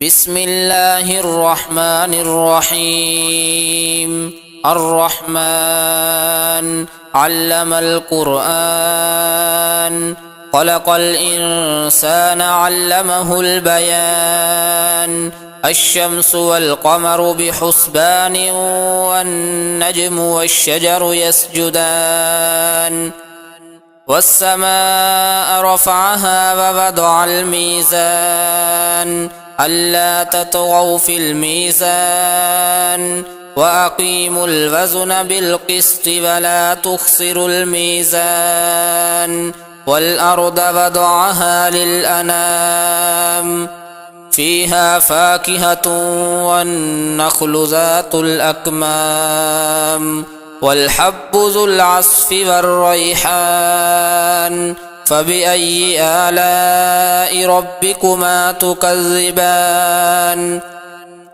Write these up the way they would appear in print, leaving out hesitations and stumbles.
بسم الله الرحمن الرحيم. الرحمن علم القرآن، خلق الإنسان علمه البيان. الشمس والقمر بحسبان، والنجم والشجر يسجدان. والسماء رفعها ووضع الميزان، ألا تطغوا في الميزان، وأقيموا الوزن بالقسط ولا تخسروا الميزان. والأرض وضعها للأنام، فيها فاكهة والنخل ذات الأكمام، والحب ذو العصف والريحان. فبأي آلاء ربكما تكذبان؟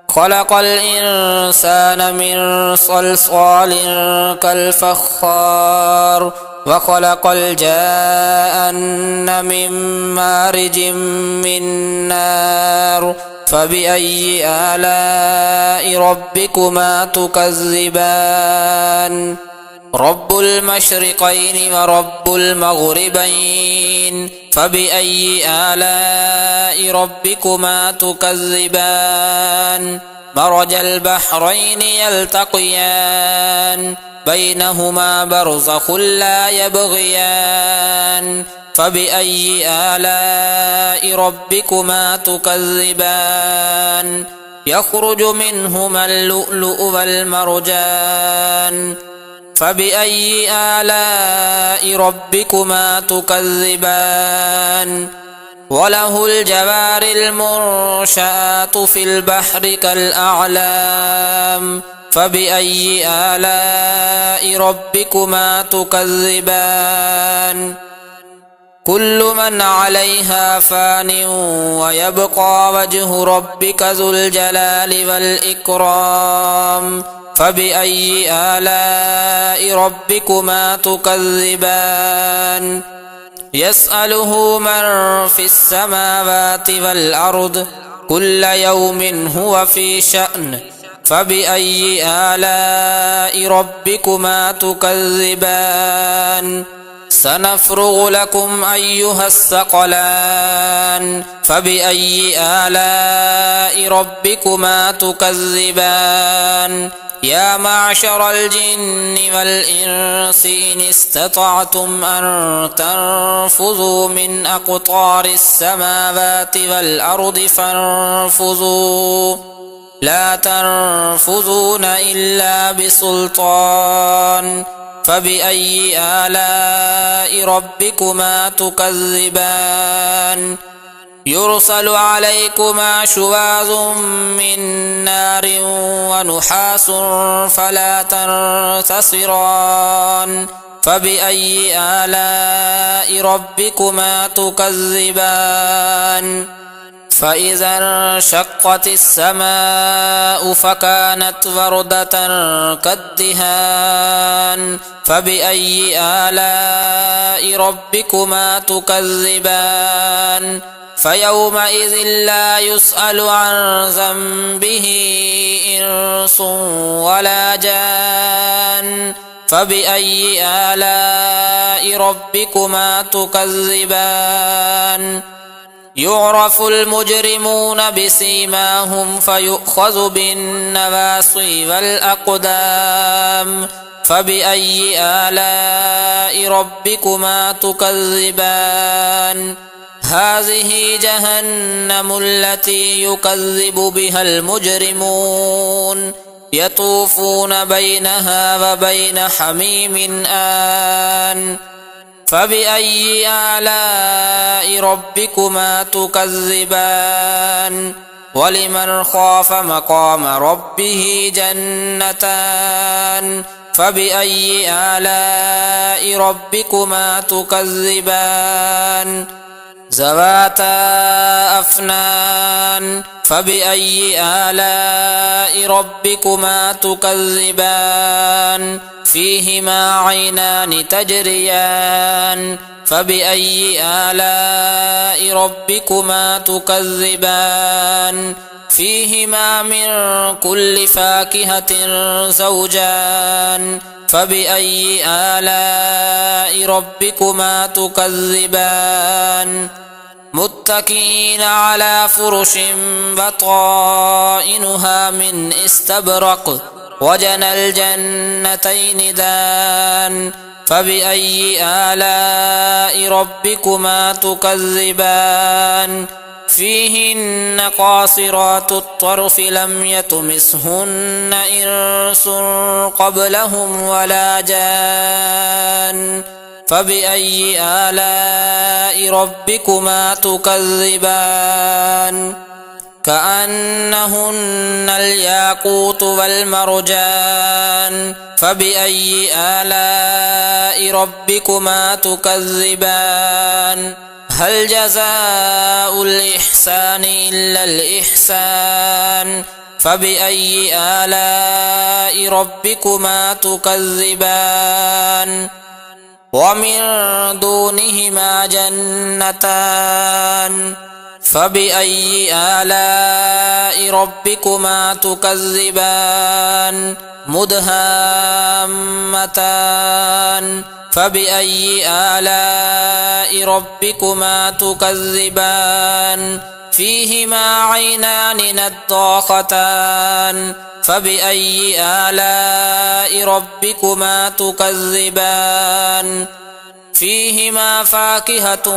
خلق الإنسان من صلصال كالفخار، وخلق الجان من مارج من نار. فبأي آلاء ربكما تكذبان؟ رب المشرقين ورب المغربين، فبأي آلاء ربكما تكذبان؟ مرج البحرين يلتقيان، بينهما برزخ لا يبغيان. فبأي آلاء ربكما تكذبان؟ يخرج منهما اللؤلؤ والمرجان. فبأي آلاء ربكما تكذبان؟ وله الجوار المنشآت في البحر كالأعلام. فبأي آلاء ربكما تكذبان؟ كل من عليها فان، ويبقى وجه ربك ذو الجلال والإكرام. فبأي آلاء ربكما تكذبان؟ يسأله من في السماوات والأرض، كل يوم هو في شأن. فبأي آلاء ربكما تكذبان؟ سنفرغ لكم أيها الثقلان. فبأي آلاء ربكما تكذبان؟ يا معشر الجن والإنس إن استطعتم أن تنفذوا من أقطار السماوات والأرض فانفذوا، لا تنفذون إلا بسلطان. فبأي آلاء ربكما تكذبان؟ يرسل عليكما شواظ من نار ونحاس فلا تنتصران. فبأي آلاء ربكما تكذبان؟ فإذا انشقت السماء فكانت وردة كالدهان. فبأي آلاء ربكما تكذبان؟ فيومئذ لا يسأل عن ذنبه إنس ولا جان. فبأي آلاء ربكما تكذبان؟ يعرف المجرمون بسيماهم فيؤخذ بالنواصي والأقدام. فبأي آلاء ربكما تكذبان؟ هذه جهنم التي يكذب بها المجرمون، يطوفون بينها وبين حميم آن. فبأي آلاء ربكما تكذبان؟ ولمن خاف مقام ربه جنتان. فبأي آلاء ربكما تكذبان؟ ذواتا أفنان فبأي آلاء ربكما تكذبان فيهما عينان تجريان فبأي آلاء ربكما تكذبان فيهما من كل فاكهة زوجان فبأي آلاء ربكما تكذبان متكئين على فرش بطائنها من استبرق وجنى الجنتين دان فبأي آلاء ربكما تكذبان فيهن قاصرات الطرف لم يطمثهن إنس قبلهم ولا جان فبأي آلاء ربكما تكذبان كأنهن الياقوت والمرجان فبأي آلاء ربكما تكذبان هل جزاء الإحسان إلا الإحسان فبأي آلاء ربكما تكذبان ومن دونهما جنتان فبأي آلاء ربكما تكذبان مدهامتان فبأي آلاء ربكما تكذبان فيهما عينان نضاختان فبأي آلاء ربكما تكذبان فيهما فاكهة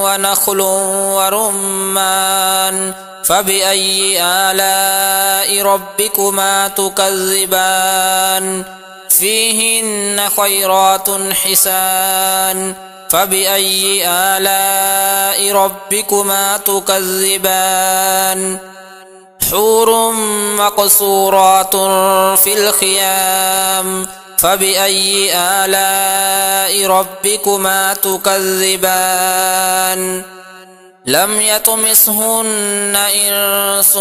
ونخل ورمان فبأي آلاء ربكما تكذبان فيهن خيرات حسان فبأي آلاء ربكما تكذبان حور مقصورات في الخيام فبأي آلاء ربكما تكذبان لم يطمثهن إنس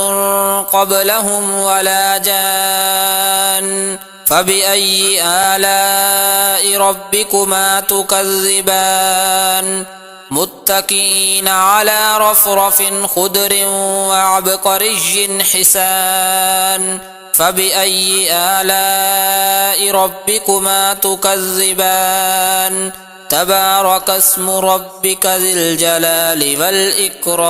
قبلهم ولا جان فبأي آلاء ربكما تكذبان متكئين على رفرف خضر وعبقري حسان فبأي آلاء ربكما تكذبان تبارك اسم ربك ذي الجلال والإكرام